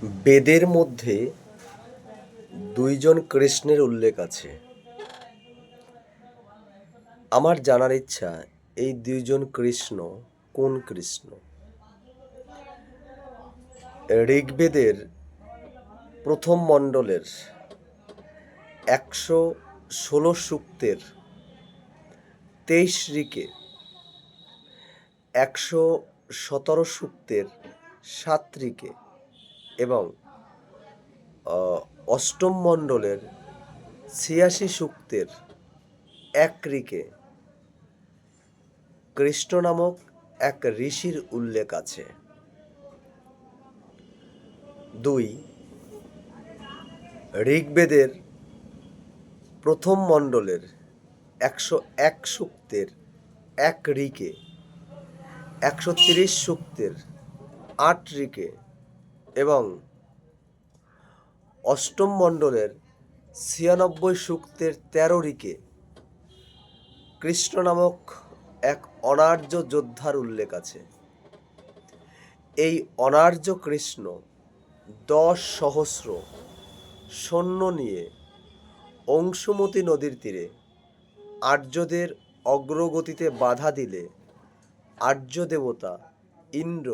বেদের মধ্যে দুইজন কৃষ্ণের উল্লেখ আছে। আমার জানার ইচ্ছা, এই দুইজন কৃষ্ণ কোন কৃষ্ণ? ঋগ্বেদের প্রথম মণ্ডলের 116 সূক্তের 23 ঋকে, 117 সূক্তের 7 ঋকে এবং অষ্টম মণ্ডলের 86 সূক্তের 1 ঋকে কৃষ্ণ নামক এক ঋষির উল্লেখ আছে। 2. ঋগ্বেদের প্রথম মণ্ডলের 101 সূক্তের 1 ঋকে, 130 সূক্তের 8 ঋকে এবং অষ্টম মণ্ডলের 96 সূক্তের 13 ঋকে কৃষ্ণ নামক এক অনার্য যোদ্ধার উল্লেখ আছে। এই অনার্য কৃষ্ণ 10 সহস্র সৈন্য নিয়ে অংশুমতি নদীর তীরে আর্যদের অগ্রগতিতে বাধা দিলে আর্য দেবতা ইন্দ্র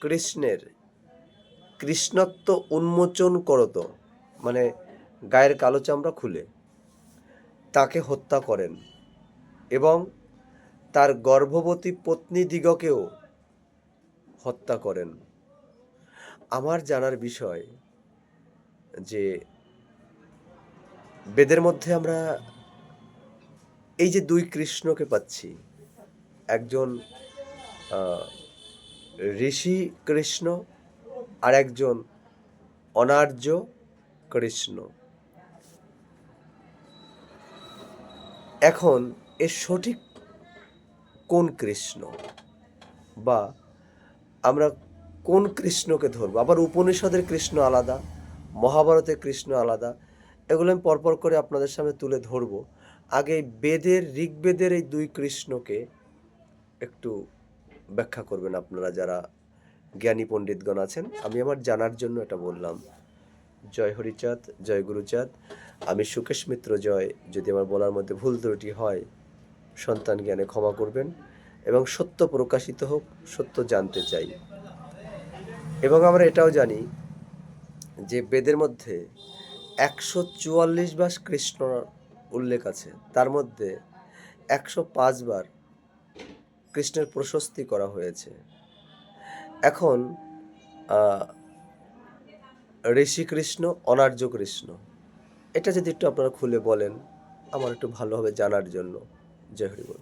কৃষ্ণের কৃষ্ণত্ব উন্মোচন করত, মানে গায়ের কালো চামড়া খুলে তাকে হত্যা করেন এবং তার গর্ভবতী পত্নীদিগকেও হত্যা করেন। আমার জানার বিষয় যে বেদের মধ্যে আমরা এই যে দুই কৃষ্ণকে পাচ্ছি, একজন ঋষি কৃষ্ণ আর একজন অনার্য কৃষ্ণ। এখন এর সঠিক কোন কৃষ্ণ বা আমরা কোন কৃষ্ণকে ধরবো? আবার উপনিষদের কৃষ্ণ আলাদা, মহাভারতের কৃষ্ণ আলাদা, এগুলো আমি পরপর করে আপনাদের সামনে তুলে ধরবো। আগে বেদের, ঋগ্বেদের এই দুই কৃষ্ণকে একটু ব্যাখ্যা করবেন আপনারা যারা জ্ঞানী পণ্ডিতগণ আছেন। আমি আমার জানার জন্য এটা বললাম। জয় হরিচাঁদ, জয় গুরুচাঁদ। আমি সুকেশ মিত্র জয়। যদি আমার বলার মধ্যে ভুল ত্রুটি হয়, সন্তান জ্ঞানে ক্ষমা করবেন এবং সত্য প্রকাশিত হোক, সত্য জানতে চাই। এবং আমরা এটাও জানি যে বেদের মধ্যে 144 বার কৃষ্ণ উল্লেখ আছে, তার মধ্যে 105 বার কৃষ্ণের প্রশস্তি করা হয়েছে। এখন ঋষি কৃষ্ণ, অনার্য কৃষ্ণ, এটা যদি একটু আপনারা খুলে বলেন আমার একটু ভালো হবে জানার জন্য। জয় হরি বল।